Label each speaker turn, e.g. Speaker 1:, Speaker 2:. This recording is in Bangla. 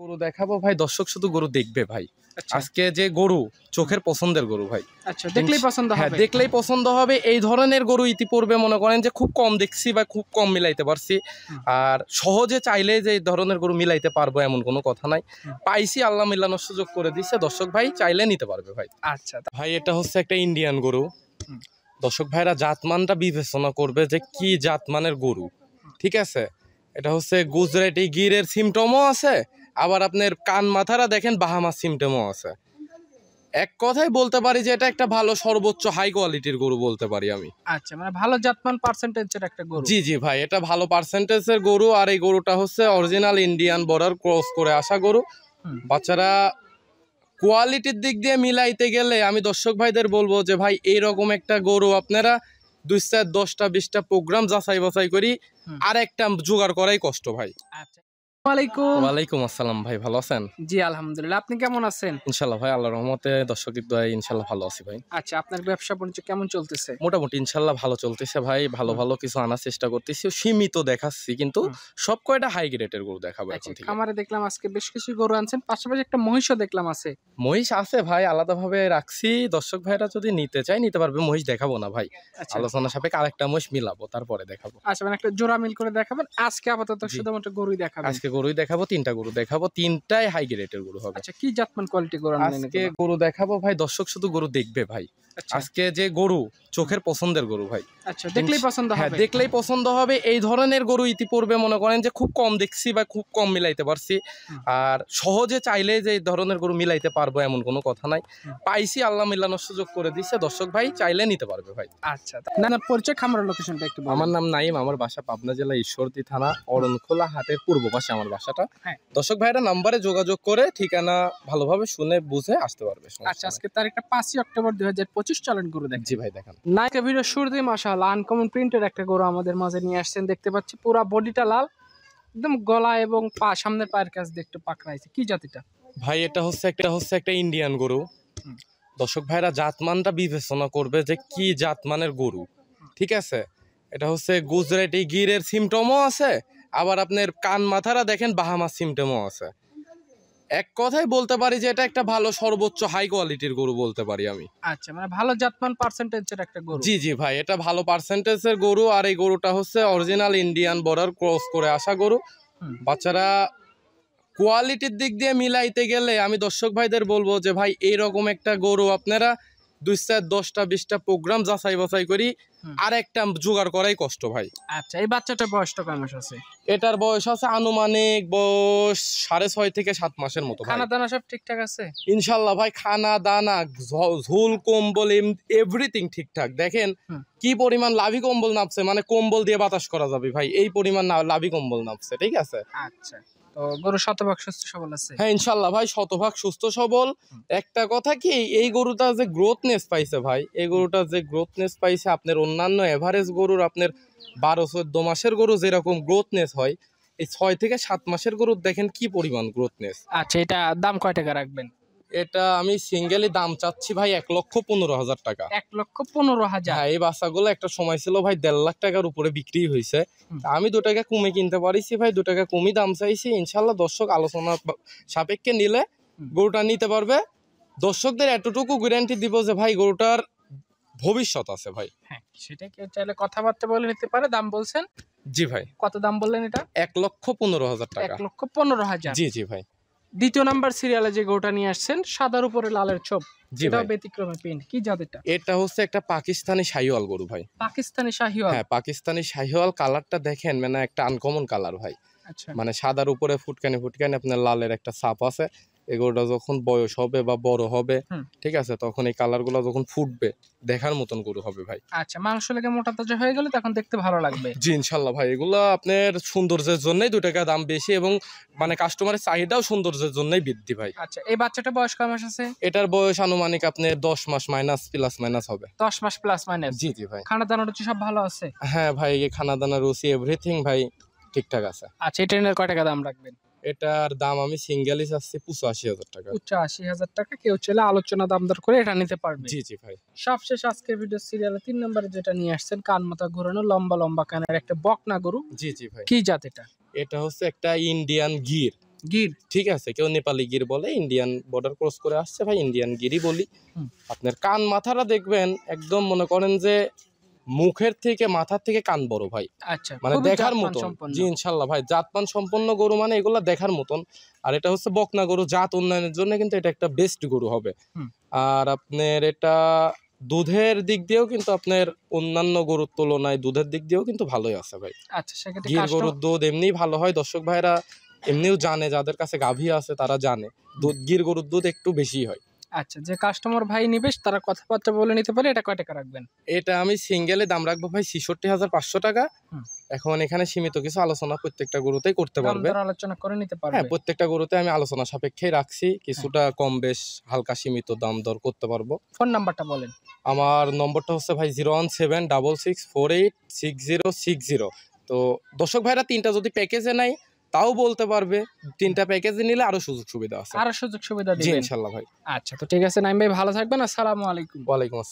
Speaker 1: গরু দেখাবো ভাই, দর্শক শুধু গরু দেখবে ভাই।
Speaker 2: আচ্ছা
Speaker 1: আজকে যে গরু চোখের পছন্দের গরু ভাই।
Speaker 2: আচ্ছা দেখলেই পছন্দ
Speaker 1: হ্যাঁ,
Speaker 2: হবে।
Speaker 1: দেখলেই পছন্দ হবে। এই ধরনের গরু ইতিপূর্বে মনে করেন যে খুব কম দেখছি বা খুব কম মিলাইতে পারছি।
Speaker 2: হুম।
Speaker 1: আর সহজে চাইলে যে এই ধরনের গরু মিলাইতে পারবো এমন কোনো কথা নাই।
Speaker 2: হুম।
Speaker 1: পাইছি, আল্লাহ মিলানোর সুযোগ করে দিচ্ছে। দর্শক ভাই চাইলে নিতে পারবে ভাই।
Speaker 2: আচ্ছা
Speaker 1: ভাই এটা হচ্ছে একটা ইন্ডিয়ান গরু।
Speaker 2: হুম।
Speaker 1: দর্শক ভাইরা জাতমানটা বিবেচনা করবে যে কি জাতমানের গরু, ঠিক আছে। এটা হচ্ছে গুজরাটি গিরের সিমটমও আছে, আবার আপনার কান মাথারা দেখেন বাহামা সিমটমও আছে। এক কথায় বলতে পারি যে এটা একটা ভালো সর্বোচ্চ হাই কোয়ালিটির গরু বলতে পারি আমি।
Speaker 2: আচ্ছা মানে ভালো জাতমান পার্সেন্টেজের একটা গরু।
Speaker 1: জি জি ভাই, এটা ভালো পার্সেন্টেজের গরু। আর এই গরুটা হচ্ছে অরিজিনাল ইন্ডিয়ান বর্ডার ক্রস করে আসা গরু।
Speaker 2: হুম।
Speaker 1: বাচ্চারা কোয়ালিটির দিক দিয়ে মিলাইতে গেলে আমি দর্শক ভাইদের বলবো যে ভাই এইরকম একটা গরু আপনারা 2 10টা 20টা প্রোগ্রাম যাচাই বাছাই করি
Speaker 2: হুম।
Speaker 1: আর একটা জোগাড় করাই কষ্ট ভাই।
Speaker 2: আচ্ছা ওয়ালাইকুম।
Speaker 1: ওয়ালাইকুম আসসালাম ভাই, ভালো আছেন?
Speaker 2: জি আলহামদুলিল্লাহ, আপনি কেমন আছেন?
Speaker 1: ইনশাল্লাহ ভাই, আল্লাহর রহমতে দর্শকের দোয়ায় ইনশাল্লাহ ভালো আছি ভাই।
Speaker 2: আচ্ছা আপনার ব্যবসা বাণিজ্য কেমন চলতেছে?
Speaker 1: মোটামুটি ইনশাল্লাহ ভালো চলতেছে ভাই। ভালো ভালো কিছু আনার চেষ্টা করতেছি, সীমিত দেখাচ্ছি, কিন্তু
Speaker 2: হুম।
Speaker 1: সব কয়টা হাই গ্রেডের গরু দেখাবো
Speaker 2: আচ্ছা
Speaker 1: এখন থেকে।
Speaker 2: খামারে দেখলাম আজকে বেশ কিছু গরু আনছেন, পাশাপাশি একটা মহিষও দেখলাম আছে।
Speaker 1: মহিষ আছে ভাই, আলাদাভাবে রাখছি। দর্শক ভাইরা যদি নিতে চায় নিতে পারবে। মহিষ দেখাবো না ভাই,
Speaker 2: আচ্ছা
Speaker 1: আলোচনা সাপেক্ষে আরেকটা মহিষ মিলাবো তারপরে দেখাবো।
Speaker 2: আচ্ছা মানে একটা জোড়া মিল করে দেখাবেন। আজকে আপাতত
Speaker 1: জি।
Speaker 2: শুধুমাত্র গরুই দেখাবেন।
Speaker 1: আজকে গরুই দেখাবো, 3টা গরু দেখাবো, 3টাই হাই গ্রেডের গরু হবে।
Speaker 2: আচ্ছা কি জাতমান কোয়ালিটি গরু আনলেন?
Speaker 1: আজকে গরু দেখাবো ভাই, দর্শক শুধু গরু দেখবে ভাই।
Speaker 2: আচ্ছা
Speaker 1: আজকে যে গরু চোখের পছন্দের গরু ভাই।
Speaker 2: আচ্ছা দেখলেই পছন্দ
Speaker 1: হ্যাঁ,
Speaker 2: হবে।
Speaker 1: দেখলেই পছন্দ হবে। এই ধরনের গরু ইতিপূর্বে মনে করেন যে খুব কম দেখছি বা খুব কম মিলাইতে পারছি।
Speaker 2: হুম।
Speaker 1: আর সহজে চাইলে যে এই ধরনের গরু মিলাইতে পারবো এমন কোনো কথা নাই।
Speaker 2: হুম।
Speaker 1: পাইছি, আল্লাহ মিলানোর সুযোগ করে দিচ্ছে। দর্শক ভাই চাইলে নিতে পারবে ভাই।
Speaker 2: আচ্ছা না না পরিচয়, খামারের লোকেশনটা একটু বলুন।
Speaker 1: আমার নাম নাইম, আমার বাসা পাবনা জেলা ঈশ্বরদী থানা অরণখোলা হাটের পূর্ব পাশে আমার বাসাটা।
Speaker 2: হ্যাঁ।
Speaker 1: দর্শক ভাইরা নাম্বারে যোগাযোগ করে ঠিকানা ভালোভাবে শুনে বুঝে আসতে পারবে।
Speaker 2: আচ্ছা আজকে তারিখটা 5ই অক্টোবর 2025। চলেন গরু দেখেন।
Speaker 1: জি ভাই দেখান।
Speaker 2: নায়িকা ভিডিও শুরুতেই মাশাআল্লাহ আনকমন প্রিন্টের একটা গরু আমাদের মাঝে নিয়ে আসছেন। দেখতে পাচ্ছি পুরা বডিটা লাল, একদম গলা এবং পা, সামনের পায়ের কাছ দিয়ে একটু পাকড়া আছে। কি জাতিটা?
Speaker 1: ভাই এটা হচ্ছে একটা ইন্ডিয়ান গরু।
Speaker 2: হুম।
Speaker 1: দর্শক ভাইরা জাতমানটা বিবেচনা করবে যে কি জাতমানের গরু, ঠিক আছে। এটা হচ্ছে গুজরাটি গিরের সিমটমও আছে, আবার আপনার কান মাথারা দেখেন বাহামা সিমটমও আছে। এক কথায় বলতে পারি যে এটা একটা ভালো সর্বোচ্চ হাই কোয়ালিটির গরু বলতে পারি আমি।
Speaker 2: আচ্ছা মানে ভালো জাতমান পার্সেন্টেজের একটা গরু।
Speaker 1: জি জি ভাই, এটা ভালো পার্সেন্টেজের গরু। আর এই গরুটা হচ্ছে অরিজিনাল ইন্ডিয়ান বর্ডার ক্রস করে আসা গরু।
Speaker 2: হুম।
Speaker 1: বাচ্চারা কোয়ালিটির দিক দিয়ে মিলাইতে গেলে আমি দর্শক ভাইদের বলবো যে ভাই এইরকম একটা গরু আপনারা 10টা 20টা প্রোগ্রাম যাচাই বাছাই করি
Speaker 2: হুম।
Speaker 1: আর একটা জোগাড় করাই কষ্ট ভাই।
Speaker 2: আচ্ছা এই বাচ্চাটার বয়সটা কয় মাস আছে?
Speaker 1: এটার বয়স আছে আনুমানিক বয়স 6.5 থেকে 7 মাসের মতো ভাই।
Speaker 2: খানা দানা সব ঠিকঠাক আছে?
Speaker 1: ইনশাল্লাহ ভাই, খানা দানা ঝোল কম্বল এভরিথিং ঠিকঠাক। দেখেন
Speaker 2: হুম।
Speaker 1: কি পরিমাণ লাভি কম্বল নামছে, মানে কম্বল দিয়ে বাতাস করা যাবে ভাই, এই পরিমাণ লাভি কম্বল নামছে, ঠিক আছে।
Speaker 2: আচ্ছা তো গরু শতভাগ সুস্থ সবল আছে?
Speaker 1: হ্যাঁ ইনশাল্লাহ ভাই, শতভাগ সুস্থ সবল।
Speaker 2: হুম।
Speaker 1: একটা কথা কি, এই গরুটা যে গ্রোথনেস পাইছে ভাই, এই গরুটা যে গ্রোথনেস পাইছে আপনার অন্যান্য এভারেজ গরুর আপনার 12-14 মাসের গরু যেরকম গ্রোথনেস হয়, এই 6 থেকে 7 মাসের গরুর দেখেন কি পরিমাণ গ্রোথনেস।
Speaker 2: আচ্ছা এটা দাম কয় টাকা রাখবেন?
Speaker 1: এটা আমি সিঙ্গেলি দাম চাচ্ছি ভাই 1,15,000 টাকা।
Speaker 2: 1,15,000?
Speaker 1: হ্যাঁ, এই বাচ্চাগুলো একটা সময় ছিল ভাই 1.5 লাখ টাকার উপরে বিক্রি হয়েছে।
Speaker 2: হুম।
Speaker 1: আমি 2 টাকা কমে কিনতে পারিছি ভাই, 2 টাকা কমই দাম চাইছি। ইনশাল্লাহ দর্শক আলোচনা সাপেক্ষে নিলে
Speaker 2: হুম।
Speaker 1: গরুটা নিতে পারবে। দর্শকদের এতটুকু গ্যারান্টি দিব যে ভাই গরুটার ভবিষ্যৎ আছে ভাই।
Speaker 2: হ্যাঁ সেটা কেউ চাইলে কথাবার্তা বলে নিতে পারে। দাম বলছেন
Speaker 1: জি ভাই,
Speaker 2: কত দাম বললেন এটা?
Speaker 1: 1,15,000 টাকা।
Speaker 2: 1,15,000?
Speaker 1: জি জি ভাই।
Speaker 2: দ্বিতীয় নাম্বার সিরিয়ালে যে গরুটা নিয়ে আসছেন সাদার উপরে লালের ছোপ,
Speaker 1: জি
Speaker 2: এটাও
Speaker 1: ভাই,
Speaker 2: ব্যতিক্রমী প্রিন্ট। কি জাতিটা?
Speaker 1: এটা হচ্ছে একটা পাকিস্তানি শাহিওয়াল গরু ভাই।
Speaker 2: পাকিস্তানি শাহিওয়াল?
Speaker 1: হ্যাঁ, পাকিস্তানি শাহিওয়াল। কালারটা দেখেন, মানে একটা আনকমন কালার ভাই।
Speaker 2: আচ্ছা
Speaker 1: মানে সাদার উপরে ফুটকানি ফুটকানি আপনার লালের একটা ছাপ আছে। এগুলোটা যখন বয়স হবে বা বড় হবে,
Speaker 2: হুম।
Speaker 1: ঠিক আছে, তখন এই কালারগুলো যখন ফুটবে দেখার মতন গরু হবে ভাই।
Speaker 2: আচ্ছা মাংস লেগে মোটা তাজা হয়ে গেলে তখন দেখতে ভালো লাগবে।
Speaker 1: জি ইনশাল্লাহ ভাই, এগুলো আপনার সৌন্দর্যের জন্যই 2 টাকা দাম বেশি, এবং মানে কাস্টমারের চাহিদাও সৌন্দর্যের জন্যই বৃদ্ধি ভাই।
Speaker 2: আচ্ছা এই বাচ্চাটা বয়স কয় মাস আছে?
Speaker 1: এটার বয়স আনুমানিক আপনার 10 মাস মাইনাস প্লাস মাইনাস হবে।
Speaker 2: 10 মাস প্লাস মাইনাস?
Speaker 1: জি জি ভাই।
Speaker 2: খানা দানা রুচি সব ভালো আছে?
Speaker 1: হ্যাঁ ভাই, এই খানা দানা রুচি এভরিথিং ভাই ঠিকঠাক আছে।
Speaker 2: আচ্ছা এই ট্রেনের কয় টাকা দাম রাখবেন?
Speaker 1: এটার দাম আমি সিঙ্গেলই চাচ্ছি 85,000 টাকা।
Speaker 2: 85,000 টাকা। কেউ চাইলে আলোচনা দাম দর করে এটা নিতে পারবে।
Speaker 1: জি জি ভাই।
Speaker 2: সবশেষ আজকের ভিডিও সিরিয়ালে 3 নম্বরে যেটা নিয়ে আসছেন, কান মাথা ঘোরানো লম্বা লম্বা কানের একটা বকনা গরু।
Speaker 1: জি জি ভাই।
Speaker 2: কি জাত এটা?
Speaker 1: এটা হচ্ছে একটা ইন্ডিয়ান গির।
Speaker 2: গির।
Speaker 1: ঠিক আছে, কেউ নেপালি গির বলে, ইন্ডিয়ান বর্ডার ক্রস করে আসছে ভাই, ইন্ডিয়ান গিরই বলি।
Speaker 2: হুম।
Speaker 1: আপনার কান মাথাটা দেখবেন একদম মনে করেন যে মুখের থেকে মাথার থেকে কান বড় ভাই,
Speaker 2: আচ্ছা,
Speaker 1: মানে
Speaker 2: খুবই
Speaker 1: দেখার
Speaker 2: জাতমান
Speaker 1: মতন।
Speaker 2: সম্পন্ন।
Speaker 1: জি ইনশাল্লাহ ভাই, জাতমান সম্পন্ন গরু মানে এগুলা দেখার মতন। আর এটা হচ্ছে বকনা গরু, জাত উন্নয়নের জন্য কিন্তু এটা একটা বেস্ট গরু হবে।
Speaker 2: হুম।
Speaker 1: আর আপনার এটা দুধের দিক দিয়েও কিন্তু আপনার অন্যান্য গরুর তুলনায় দুধের দিক দিয়েও কিন্তু ভালোই আছে ভাই।
Speaker 2: আচ্ছা, সেক্ষেত্রে
Speaker 1: গির
Speaker 2: কাস্টমার
Speaker 1: গরুর দুধ এমনিই ভালো হয়, দর্শক ভাইরা এমনিও জানে, যাদের কাছে গাভী আছে তারা জানে দুধ, গির গরুর দুধ একটু বেশি হয়।
Speaker 2: আচ্ছা, যে কাস্টমার ভাই নিবে তারা কথাবার্তা বলে নিতে পারে। এটা কয় টাকা রাখবেন?
Speaker 1: এটা আমি সিঙ্গেলে দাম রাখবো ভাই 66,500 টাকা।
Speaker 2: হুম।
Speaker 1: এখন এখানে সীমিত কিছু আলোচনা প্রত্যেকটা গরুতেই করতে
Speaker 2: দাম
Speaker 1: পারবে।
Speaker 2: দর আলোচনা করে নিতে
Speaker 1: হ্যাঁ,
Speaker 2: পারবে।
Speaker 1: প্রত্যেকটা গরুতে আমি আলোচনা সাপেক্ষে রাখছি, কিছুটা কম বেশ হালকা সীমিত দাম দর করতে পারবো।
Speaker 2: ফোন নাম্বারটা বলেন।
Speaker 1: আমার নম্বরটা হচ্ছে ভাই 01766486060। তো দর্শক ভাইরা 3টা যদি প্যাকেজে নাই তাও বলতে পারবে, 3টা প্যাকেজে নিলে আরো সুযোগ সুবিধা আছে।
Speaker 2: আরো সুযোগ সুবিধা
Speaker 1: জি
Speaker 2: দিবেন।
Speaker 1: ইনশাল্লাহ ভাই।
Speaker 2: আচ্ছা, তো ঠিক আছে নাইম ভাই, ভালো থাকবেন। আসসালামু আলাইকুম।
Speaker 1: ওয়ালাইকুম আসসালাম।